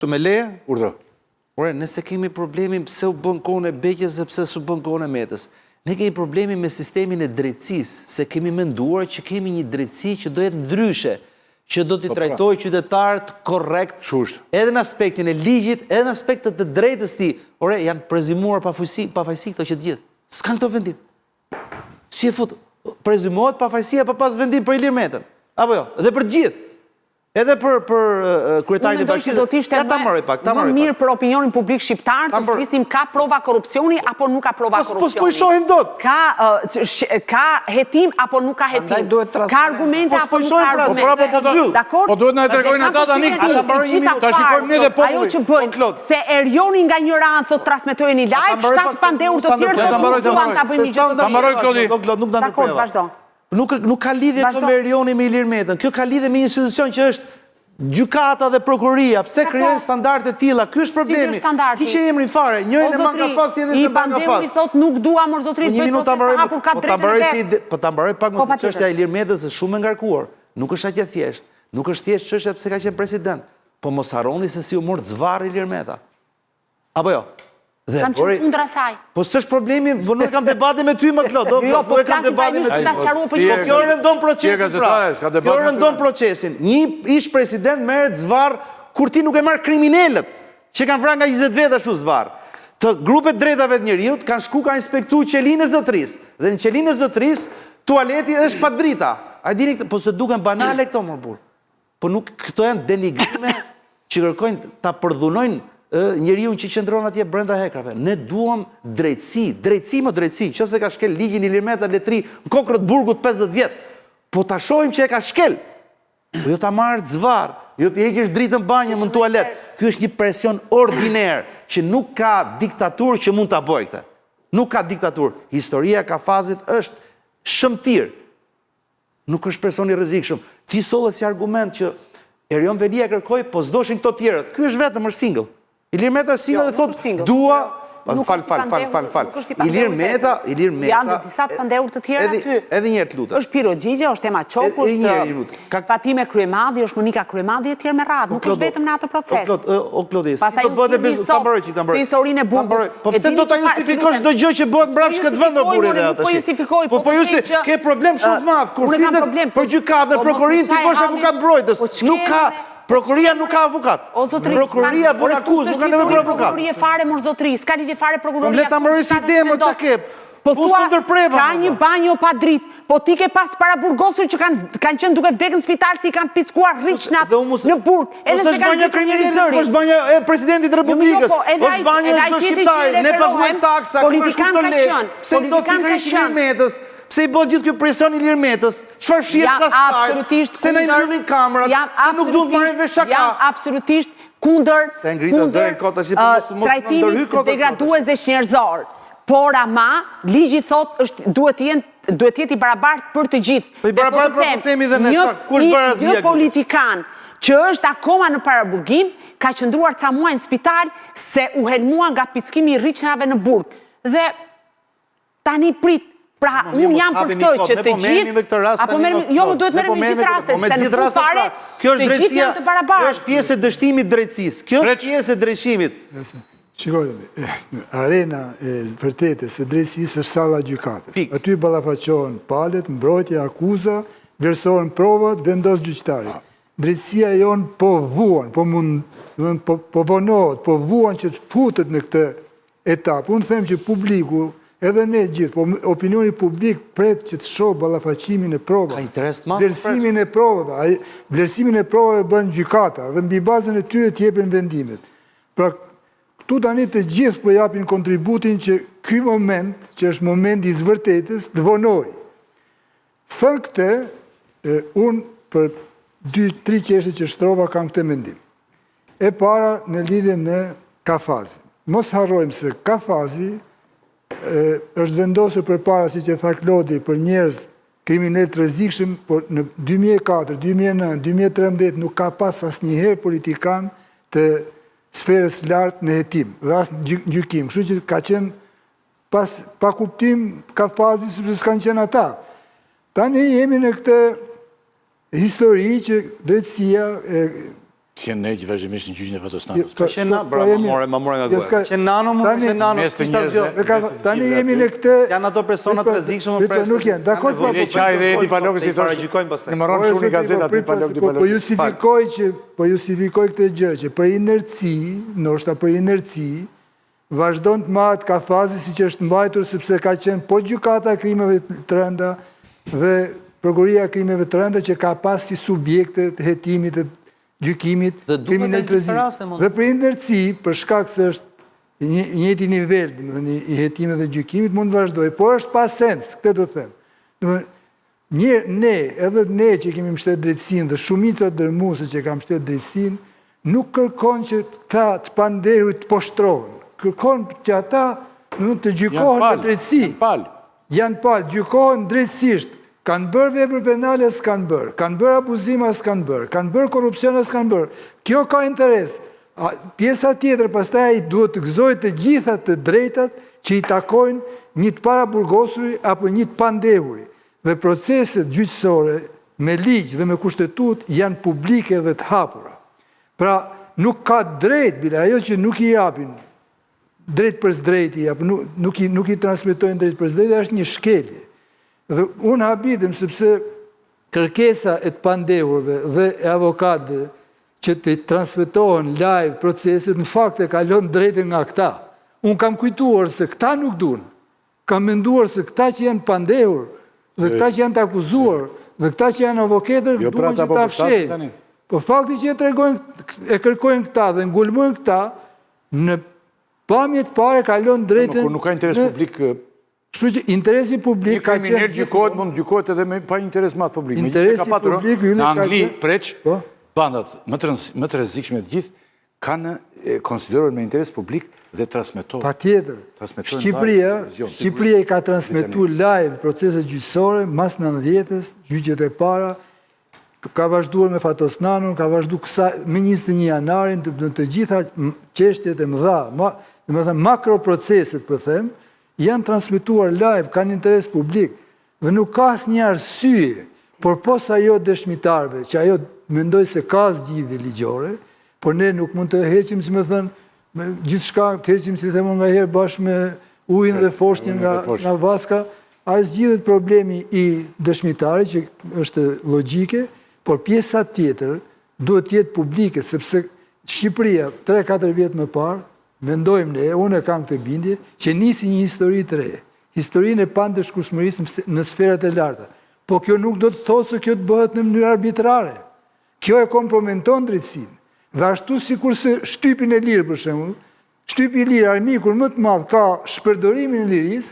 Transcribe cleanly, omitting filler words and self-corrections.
Shumë e leje? Urdhro. Ore, nëse kemi problemin pse u bën kohën e Beqës dhe pse s'u bën kohën e Metës. Ne kemi problemi me sistemin e drejtësisë, se kemi menduar që kemi një drejtësi që do jetë ndryshe, që do t'i trajtojë qytetarët korrekt, edhe në aspektin e ligjit, edhe në aspektet të drejtës ti. Ore, janë prezimuar pafajësi këto që të gjithë. S'kan këto vendim. Si e fut, prezimuar pafajësia pa pas vendim për Ilir Metën. Apo jo, dhe për gjithë. Edhe për kryetarin e bashkisë, ja ta marrë pak. Më mirë për opinionin publik shqiptar, të flisnim ka prova korupcioni apo nuk ka prova korupcioni. Po s'po i shohim dot. Ka hetim apo nuk ka hetim. Ka argumente apo nuk ka argumente. Po duhet na e tregojnë ata tani këtu. Ta shikojmë ne dhe populli. Ajo që bëjnë, se Erioni nga një ranë thot transmetojnë një live, 7 pandeur të tjerë të duan ta bëjnë një gjë të Ta mbaroj Klodi. Dakor, vazhdo. Nuk ka lidhje këto me Erioni me Ilir Metën. Kjo ka lidhje me një institucion që është gjykata dhe prokuria. Pse krijojnë standarde të tilla? Ky është problemi. Ki që emrin fare, njërin e manka fas, tjetrin se manka fas. I thot nuk dua mor zotrit bëj protestë hapur ka drejtë. Po ta mbaroj pak më çështja e Ilir Metës është shumë e ngarkuar. Nuk është aq e thjeshtë. Nuk është thjesht çështja pse ka qenë president. Po mos harroni se si u mor zvarr Ilir Meta. Apo jo? Kam qenë kundër asaj. Po s'është problemi, po nuk kam debate me ty më Klod. Po e kam debate me ty. Po kjo rëndon procesin pra. Kjo rëndon procesin. Një ish president merret zvarr kur ti nuk e marr kriminalët që kanë vrarë nga 20 vjet ashtu zvarr. Të grupet drejtave të njerëzit kanë shku ka inspektu qelinë e zotërisë. Dhe në qelinë e zotërisë tualeti është pa drita. A dini po se duken banale këto më burr. Po nuk këto janë denigrime që kërkojnë ta përdhunojnë njeriu që qëndron atje brenda hekrave. Ne duam drejtësi, nëse ka shkel ligjin Ilir Meta letri në kokën e burgut 50 vjet. Po ta shohim që e ka shkel. Po jo ta marrë zvarr, jo të heqësh dritën banjë në tualet. Ky është një presion ordiner që nuk ka diktaturë që mund ta bëjë këtë. Nuk ka diktaturë. Historia ka fazit është shëmtir. Nuk është person i rrezikshëm. Ti solle si argument që Erion Velia kërkoi, po s'doshin këto tjerët. Ky është vetëm single. Ilir Meta single dhe thot, dua... Fal. Ilir Meta... Janë disa të pandeur të tjera aty. Edhe njerë të lutë. është Piro Gjigja, është Ema Qoku, është Fatime Kryemadhi, është Monika Kryemadhi e tjerë me radhë. Nuk është vetëm në atë proces. O Klodi, si të bëhet e besu... Ta mbaroj që ta mbaroj. Historinë e bukur. Po pëse do ta justifikosh çdo gjë që bëhet mbrapsht këtë vend o burri dhe atë shi? Po justi, ke problem shumë të madh. Kur flitet për gjykatën dhe prokurinë, ti bësh avokat mbrojtës. Nuk ka... Prokuria nuk ka avokat. Prokuria bën akuzë, nuk ka nevojë për avokat. Prokuria fare mor zotri, s'ka lidhje fare prokuroria. Po le ta mbaroj si demo çka ke. Po thua ka një banjo pa dritë, po ti ke pas para burgosur që kanë qenë duke vdekur në spital si kanë pickuar rriçnat në burg. Edhe se kanë banja kriminalizore. Është banja e presidentit të Republikës. Është banja e çdo shqiptari, ne paguajmë taksa, politikan ka qenë. Pse do të rrish Ilir Metës? Pse i bëhet gjithë kjo presion Ilir Metës? Çfarë shihet tas saj? Pse na i mbyllin kamerat? Se nuk duhet marrin vesh shaka. Jam absolutisht kundër trajtimit degradues dhe njerëzor. Por ama, ligji thot duhet jetë i barabartë për të gjithë. Po i barabartë për të themi dhe ne çfarë? Kush barazia? Një politikan që është akoma në paraburgim ka qëndruar ca muaj në spital se u helmua nga pickimi i rriçnave në burg. Dhe tani prit. Pra, unë jam për këtë që të gjithë, apo jo më duhet merrem me gjithë rastet, se në fund fare, të gjithë janë të barabartë. Kjo është pjesë e dështimit drejtësisë, kjo është pjesë e drejtësimit. Shikoj, arena e vërtetës e drejtësisë është salla e gjykatës. Aty ballafaqohen palët, mbrojtja, akuza, vlerësohen provat, vendos gjyqtari. Drejtësia jon po vuan, po vonohet, po vuan që të futet në këtë etapë. Unë them që publiku edhe ne gjithë, po opinioni publik pret që të shohë ballafaqimin e provave. Ka interes të madh. Vlerësimin e provave bën gjykata dhe mbi bazën e tyre të jepen vendimet. Pra, këtu tani të gjithë po japin kontributin që ky moment, që është momenti i vërtetës, të vonojë. Thënë këtë, unë për 2-3 çështje që shtrova kam këtë mendim. E para në lidhje me Kafazin. Mos harrojmë se Kafazi është vendosur përpara, siç e tha Klodi, për njerëz kriminal të rrezikshëm, por në 2004, 2009, 2013 nuk ka pas asnjëherë politikan të sferës të lartë në hetim dhe as në gjykim. Kështu që ka qenë pa kuptim Kafazi sepse s'kan qenë ata. Tani jemi në këtë histori që drejtësia Qenë ne që vazhdimisht në gjyqin e Fatosnanës. Qenë na, bravo, ma more nga goja. Qenë nano, më qenë nano, s'kishtë asgjo. Tani jemi në këte... Janë ato personat të rrezikshëm më presh. Nuk janë, dakor, Vile qaj dhe Edi Palokës i thosh, në mëron shumë një gazetat të Palokë. Po justifikoj këtë gjë, që për inerci, ndoshta për inerci, vazhdon të mahet ka fazi si që është mbajtur, sepse ka qenë po gjykata e krimeve të rënda dhe prokuria e krimeve të rënda që ka pas si subjekte të hetimit të gjykimit kriminal të rrezikshëm. Dhe për inerci, për shkak se është njëjti nivel i hetimit dhe gjykimit, mund të vazhdojë, por është pa sens, këtë do të them. Ne, edhe ne që kemi mbështetur drejtësinë dhe shumica dërmuese që kanë mbështetur drejtësinë, nuk kërkon që ta të pandehurit të poshtrohen. Kërkon që ata të gjykohen me drejtësi. Janë palë, gjykohen drejtësisht. Kanë bërë vepër penale, s'kanë bërë. Kanë bërë abuzima, s'kanë bërë. Kanë bërë korupcione, s'kanë bërë. Kjo ka interes. Pjesa tjetër, pastaj duhet të gëzojë të gjitha të drejtat që i takojnë një të paraburgosuri apo një të pandehuri. Dhe proceset gjyqësore me ligj dhe me kushtetut janë publike dhe të hapura. Pra, nuk ka drejt, bile ajo që nuk i japin drejt për drejti, nuk i transmetojnë drejt për drejti, është një shkelje. Dhe unë habitem sepse kërkesa e të pandehurve dhe e avokatëve që të transmetohen live proceset, në fakt e kalon drejtën nga këta. Unë kam kujtuar se këta nuk duan. Kam menduar se këta që janë pandehur, dhe këta që janë të akuzuar, dhe këta që janë avokatër, duan që ta fshehin. Po fakti që e kërkojnë këta dhe ngulmojnë këta, në pamjet pare kalon drejtën... Nuk ka interes publik... Kështu që interesi publik ka qenë... Një kriminal gjykohet, mund gjykohet edhe pa interes matë publik. Interesi publik... Në Angli, preq, bandat më të rrezikshme të gjithë, kanë konsideruar me interes publik dhe transmetohen. Pa tjetër. Shqipëria i ka transmetu live proceset gjyqësore, mas 90-ës, gjyqet e para, ka vazhduar me Fatosnanën, ka vazhdu me 21 janarin, të gjitha qeshtjet e mëdha, makroproceset, për them, janë transmituar live, kanë interes publik, dhe nuk ka asnjë arsye, por posa ajo dëshmitarve, që ajo mendoj se ka zgjidhje ligjore, por ne nuk mund të heqim, si me thënë, gjithçka të heqim, si themon nga herë, bashkë me ujin dhe foshtin nga vaska, a zgjidhet problemi i dëshmitarit, që është logjike, por pjesa tjetër duhet jetë publike, sepse Shqipëria, 3-4 vjetë më parë, mendojmë ne, unë e kam këtë bindje, që nisi një histori të re. Historinë e pandëshkueshmërisë në sferat e larta. Po kjo nuk do të thotë se kjo të bëhet në mënyrë arbitrare. Kjo e kompromenton drejtësinë. Dhe ashtu sikur se shtypin e lirë, për shembull, shtypi i lirë, armikur më të madh ka shpërdorimin e lirisë,